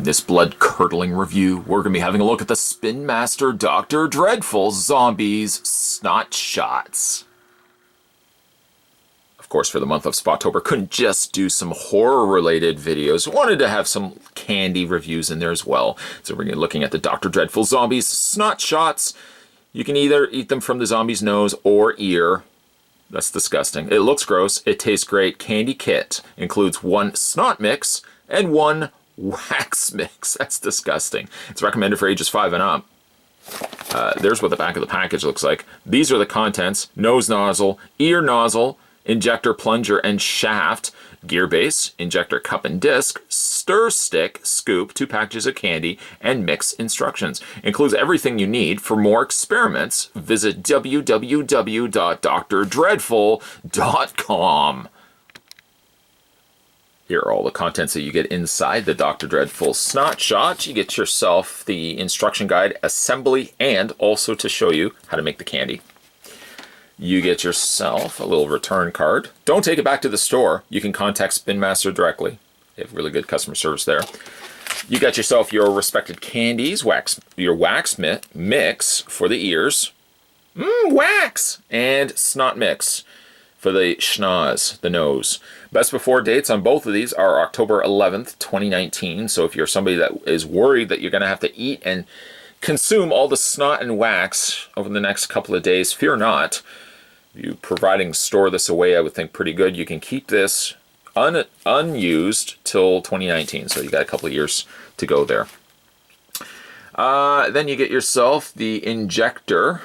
this blood-curdling review, we're going to be having a look at the Spinmaster Dr. Dreadful Zombies Snot Shots. Of course, for the month of Spottober, couldn't just do some horror-related videos. Wanted to have some candy reviews in there as well. So we're going to be looking at the Dr. Dreadful Zombies Snot Shots. You can either eat them from the zombie's nose or ear. That's disgusting. It looks gross. It tastes great. Candy kit includes 1 snot mix and 1 wax mix. That's disgusting. It's recommended for ages 5 and up. There's what the back of the package looks like. These are the contents: nose nozzle, ear nozzle, injector plunger and shaft, gear base, injector cup and disc, stir stick, scoop, 2 packages of candy, and mix instructions. Includes everything you need. For more experiments, visit www.drdreadful.com. Here are all the contents that you get inside the Dr. Dreadful Snot Shot. You get yourself the instruction guide, assembly, and also to show you how to make the candy. You get yourself a little return card. Don't take it back to the store. You can contact Spinmaster directly. They have really good customer service there. You got yourself your respected candies, your wax mix for the ears, wax, and snot mix for the schnoz, the nose. Best before dates on both of these are October 11th, 2019. So if you're somebody that is worried that you're going to have to eat and consume all the snot and wax over the next couple of days, fear not. You store this away, I would think pretty good. You can keep this unused till 2019, so you got a couple of years to go there. Then you get yourself the injector,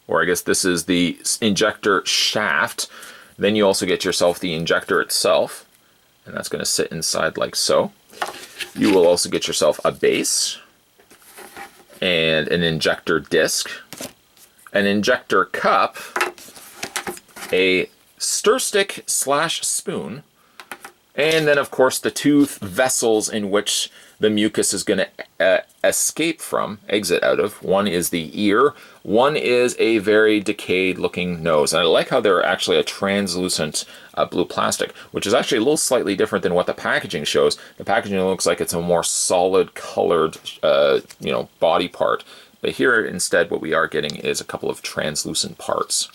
or I guess this is the injector shaft. Then you also get yourself the injector itself, and that's going to sit inside like so. You will also get yourself a base and an injector disc, an injector cup, a stir stick / spoon, and then of course the 2 vessels in which the mucus is going to exit out of. One is the ear, one is a very decayed looking nose. And I like how they're actually a translucent blue plastic, which is actually a little slightly different than what the packaging shows. The packaging looks like it's a more solid colored body part. But here instead what we are getting is a couple of translucent parts.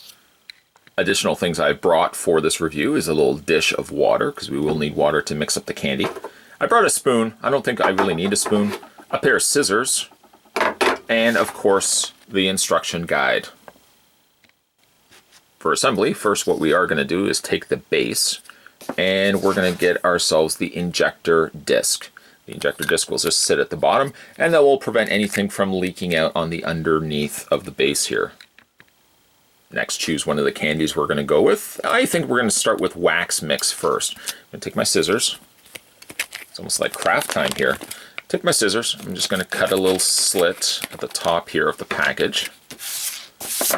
Additional things I brought for this review is a little dish of water, because we will need water to mix up the candy. I brought a spoon. I don't think I really need a spoon. A pair of scissors, and of course the instruction guide. For assembly, first what we are going to do is take the base, and we're going to get ourselves the injector disc. The injector disc will just sit at the bottom, and that will prevent anything from leaking out on the underneath of the base here. Next, choose one of the candies we're going to go with. I think we're going to start with wax mix first. I'm going to take my scissors. It's almost like craft time here. Take my scissors. I'm just going to cut a little slit at the top here of the package.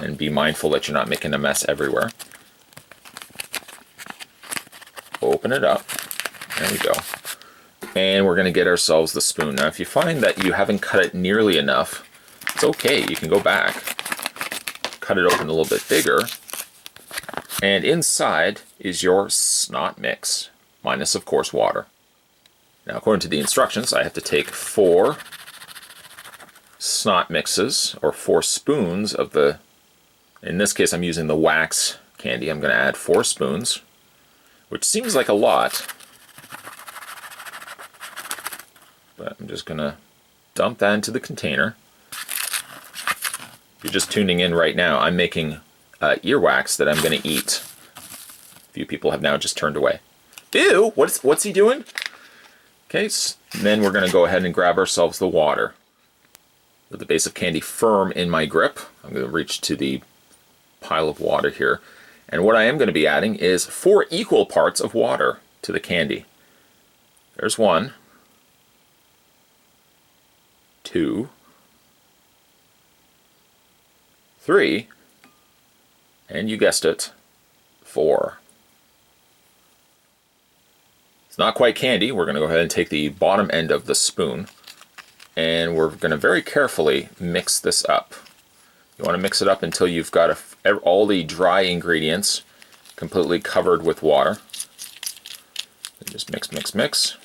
And be mindful that you're not making a mess everywhere. Open it up. There we go. And we're going to get ourselves the spoon. Now, if you find that you haven't cut it nearly enough, it's okay. You can go back. Cut it open a little bit bigger, and inside is your snot mix, minus of course water. Now according to the instructions, I have to take 4 snot mixes, or 4 spoons of the, in this case I'm using the wax candy. I'm going to add 4 spoons, which seems like a lot, but I'm just going to dump that into the container. If you're just tuning in right now, I'm making earwax that I'm going to eat. A few people have now just turned away. Ew! What's he doing? Okay, then we're going to go ahead and grab ourselves the water. With the base of candy firm in my grip, I'm going to reach to the pile of water here. And what I am going to be adding is 4 equal parts of water to the candy. There's 1, 2, 3, and you guessed it, 4. It's not quite candy. We're going to go ahead and take the bottom end of the spoon, and we're going to very carefully mix this up. You want to mix it up until you've got all the dry ingredients completely covered with water. And just mix, mix, mix.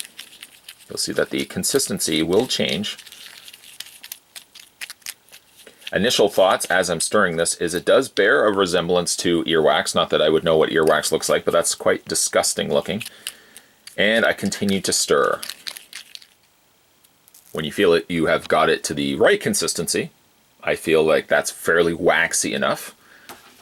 You'll see that the consistency will change. Initial thoughts as I'm stirring this is it does bear a resemblance to earwax. Not that I would know what earwax looks like, but that's quite disgusting looking. And I continue to stir. When you feel it, you have got it to the right consistency. I feel like that's fairly waxy enough.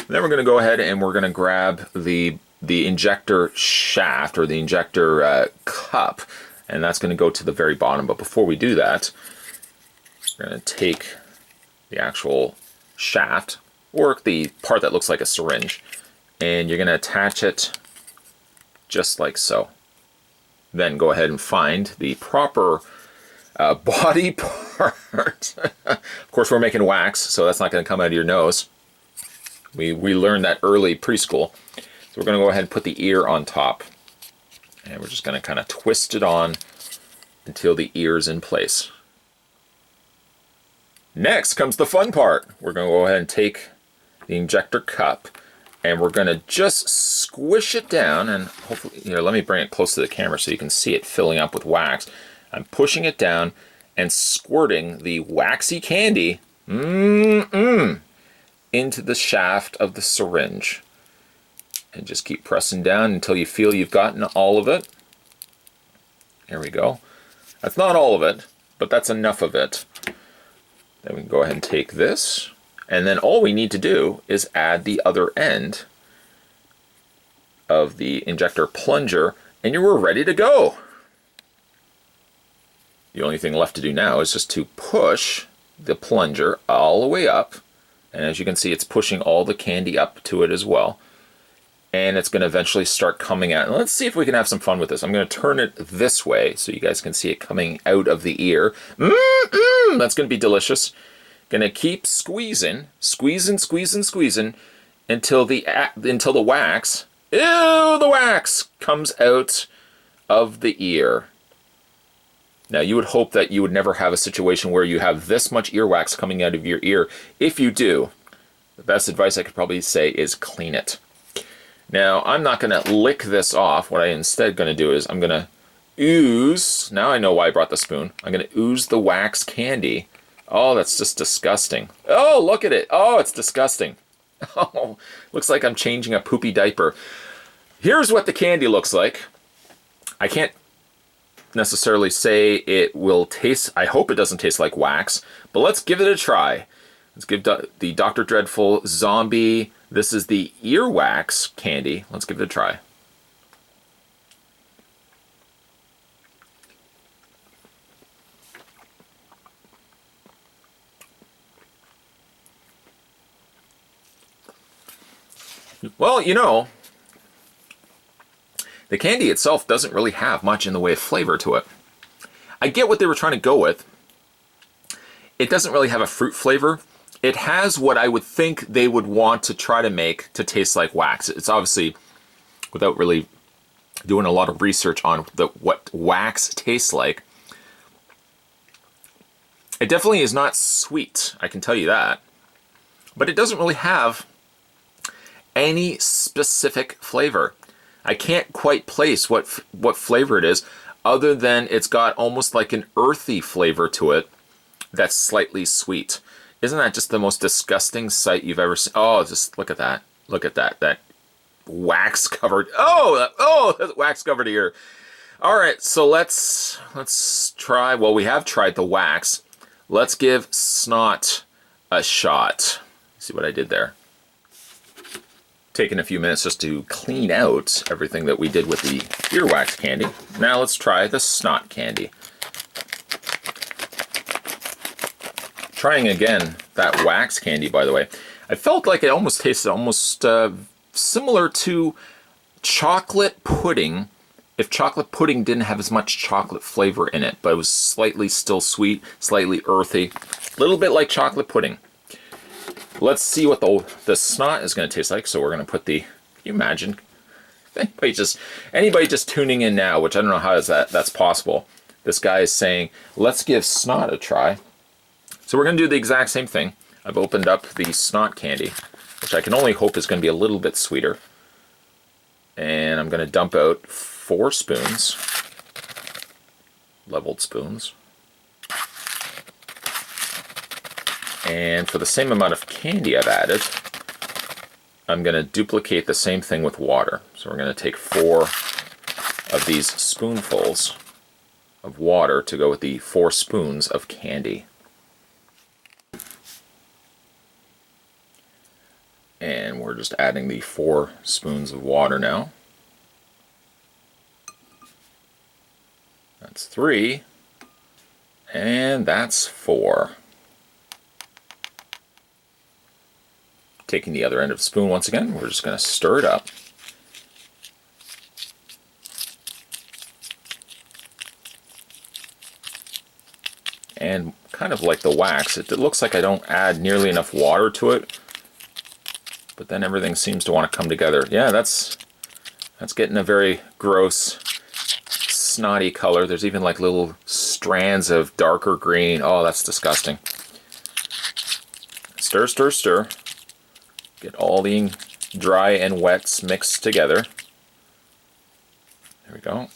Then we're going to go ahead and we're going to grab the injector shaft or the injector cup, and that's going to go to the very bottom. But before we do that, we're going to take the actual shaft, or the part that looks like a syringe, and you're going to attach it just like so. Then go ahead and find the proper body part. Of course, we're making wax, so that's not going to come out of your nose. We learned that early preschool. So we're going to go ahead and put the ear on top. And we're just going to kind of twist it on until the ear's in place. Next comes the fun part. We're going to go ahead and take the injector cup and we're going to just squish it down, and hopefully, here, let me bring it close to the camera so you can see it filling up with wax. I'm pushing it down and squirting the waxy candy into the shaft of the syringe. And just keep pressing down until you feel you've gotten all of it. There we go. That's not all of it, but that's enough of it. Then we can go ahead and take this, and then all we need to do is add the other end of the injector plunger, and you're ready to go. The only thing left to do now is just to push the plunger all the way up, and as you can see, it's pushing all the candy up to it as well. And it's going to eventually start coming out. And let's see if we can have some fun with this. I'm going to turn it this way so you guys can see it coming out of the ear. That's going to be delicious. Going to keep squeezing until the wax, the wax comes out of the ear. Now, you would hope that you would never have a situation where you have this much earwax coming out of your ear. If you do, the best advice I could probably say is clean it. Now, I'm not going to lick this off. What I'm instead going to do is I'm going to ooze. Now I know why I brought the spoon. I'm going to ooze the wax candy. Oh, that's just disgusting. Oh, look at it. Oh, it's disgusting. Oh, looks like I'm changing a poopy diaper. Here's what the candy looks like. I can't necessarily say it will taste. I hope it doesn't taste like wax, but let's give it a try. Let's give the Dr. Dreadful Zombie. This is the earwax candy. Let's give it a try. Well, you know, the candy itself doesn't really have much in the way of flavor to it. I get what they were trying to go with. It doesn't really have a fruit flavor. It has what I would think they would want to try to make to taste like wax. It's obviously, without really doing a lot of research on what wax tastes like, it definitely is not sweet, I can tell you that. But it doesn't really have any specific flavor. I can't quite place what flavor it is, other than it's got almost like an earthy flavor to it that's slightly sweet. Isn't that just the most disgusting sight you've ever seen? Oh, just look at that. Look at that. That wax covered. Oh, that wax covered ear. All right, so let's try. Well, we have tried the wax. Let's give Snot a shot. See what I did there? Taking a few minutes just to clean out everything that we did with the earwax candy. Now let's try the Snot candy. Trying again that wax candy, by the way. I felt like it almost tasted similar to chocolate pudding, if chocolate pudding didn't have as much chocolate flavor in it, but it was slightly still sweet, slightly earthy, a little bit like chocolate pudding. Let's see what the Snot is going to taste like. So we're going to put can you imagine? Anybody just tuning in now, which I don't know how that's possible. This guy is saying, let's give Snot a try. So we're going to do the exact same thing. I've opened up the Snot candy, which I can only hope is going to be a little bit sweeter. And I'm going to dump out 4 spoons. leveled spoons. And for the same amount of candy I've added, I'm going to duplicate the same thing with water. So we're going to take 4 of these spoonfuls of water to go with the 4 spoons of candy. And we're just adding the 4 spoons of water now. That's 3. And that's 4. Taking the other end of the spoon once again, we're just going to stir it up. And kind of like the wax, it looks like I don't add nearly enough water to it, but then everything seems to want to come together. Yeah, that's getting a very gross, snotty color. There's even like little strands of darker green. Oh, that's disgusting. Stir, stir, stir. Get all the dry and wets mixed together. There we go.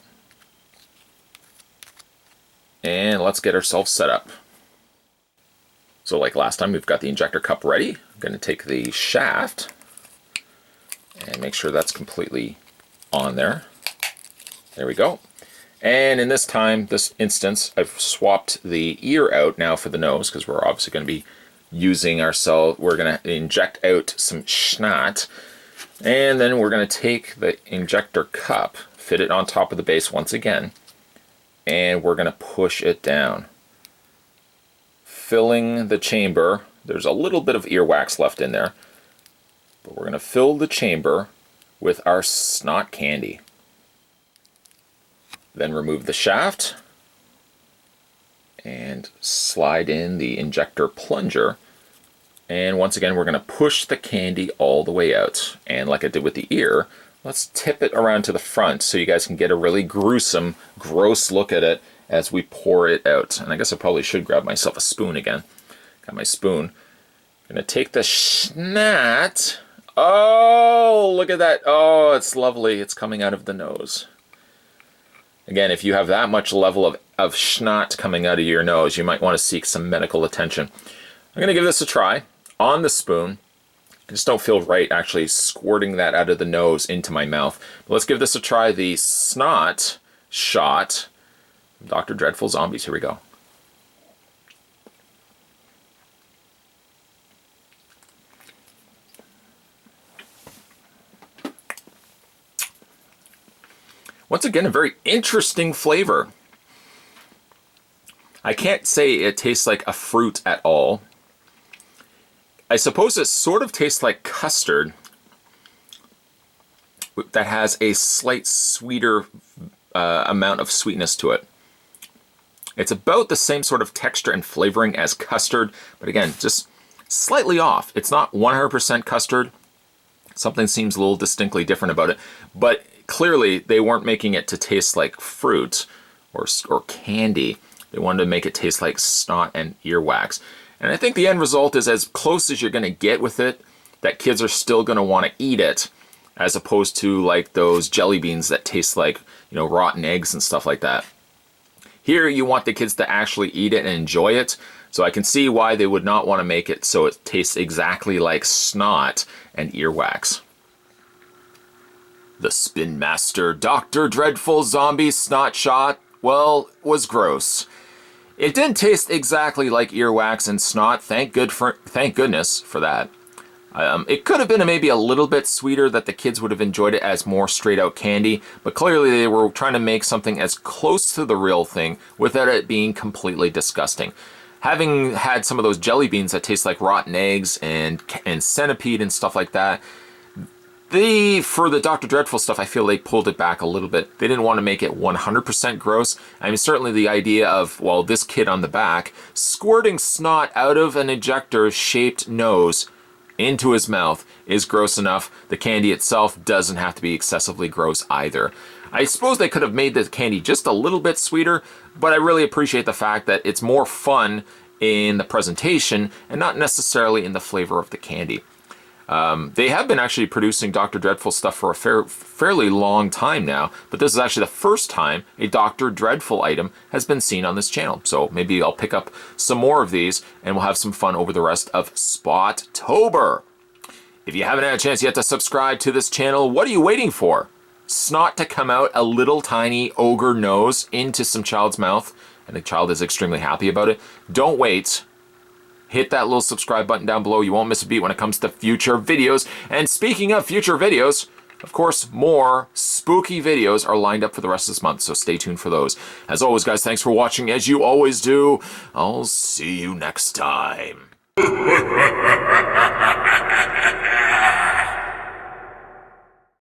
And let's get ourselves set up. So like last time, we've got the injector cup ready. I'm going to take the shaft and make sure that's completely on there. There we go. And in this instance, I've swapped the ear out now for the nose, because we're obviously going to be using ourselves. We're going to inject out some Snot, and then we're going to take the injector cup, fit it on top of the base once again, and we're going to push it down, filling the chamber. There's a little bit of earwax left in there, but we're going to fill the chamber with our Snot candy. Then remove the shaft and slide in the injector plunger. And once again, we're going to push the candy all the way out. And like I did with the ear, let's tip it around to the front so you guys can get a really gruesome, gross look at it as we pour it out. And I guess I probably should grab myself a spoon again. Got my spoon. I'm going to take the Snot. Oh, look at that. Oh, it's lovely. It's coming out of the nose. Again, if you have that much level of Snot coming out of your nose, you might want to seek some medical attention. I'm going to give this a try on the spoon. I just don't feel right actually squirting that out of the nose into my mouth. But let's give this a try. The Snot shot. Dr. Dreadful Zombies. Here we go. Once again, a very interesting flavor. I can't say it tastes like a fruit at all. I suppose it sort of tastes like custard that has a slight sweeter amount of sweetness to it. It's about the same sort of texture and flavoring as custard, but again, just slightly off. It's not 100% custard. Something seems a little distinctly different about it, but clearly they weren't making it to taste like fruit or candy. They wanted to make it taste like snot and earwax. And I think the end result is as close as you're going to get with it, that kids are still going to want to eat it, as opposed to like those jelly beans that taste like, rotten eggs and stuff like that. Here you want the kids to actually eat it and enjoy it. So I can see why they would not want to make it so it tastes exactly like snot and earwax. The Spinmaster Dr. Dreadful Zombie Snot Shot, well, was gross. It didn't taste exactly like earwax and snot, thank goodness for that. It could have been maybe a little bit sweeter, that the kids would have enjoyed it as more straight out candy, but clearly they were trying to make something as close to the real thing without it being completely disgusting. Having had some of those jelly beans that taste like rotten eggs and centipede and stuff like that, for the Dr. Dreadful stuff, I feel they pulled it back a little bit. They didn't want to make it 100% gross. I mean, certainly the idea of, well, this kid on the back squirting snot out of an injector-shaped nose into his mouth is gross enough. The candy itself doesn't have to be excessively gross either. I suppose they could have made the candy just a little bit sweeter, but I really appreciate the fact that it's more fun in the presentation and not necessarily in the flavor of the candy. They have been actually producing Dr. Dreadful stuff for a fairly long time now, but this is actually the first time a Dr. Dreadful item has been seen on this channel. So maybe I'll pick up some more of these and we'll have some fun over the rest of Spot-tober. If you haven't had a chance yet to subscribe to this channel, what are you waiting for? Snot to come out a little tiny ogre nose into some child's mouth, and the child is extremely happy about it. Don't wait. Hit that little subscribe button down below. You won't miss a beat when it comes to future videos. And speaking of future videos, of course, more spooky videos are lined up for the rest of this month, so stay tuned for those. As always, guys, thanks for watching, as you always do. I'll see you next time.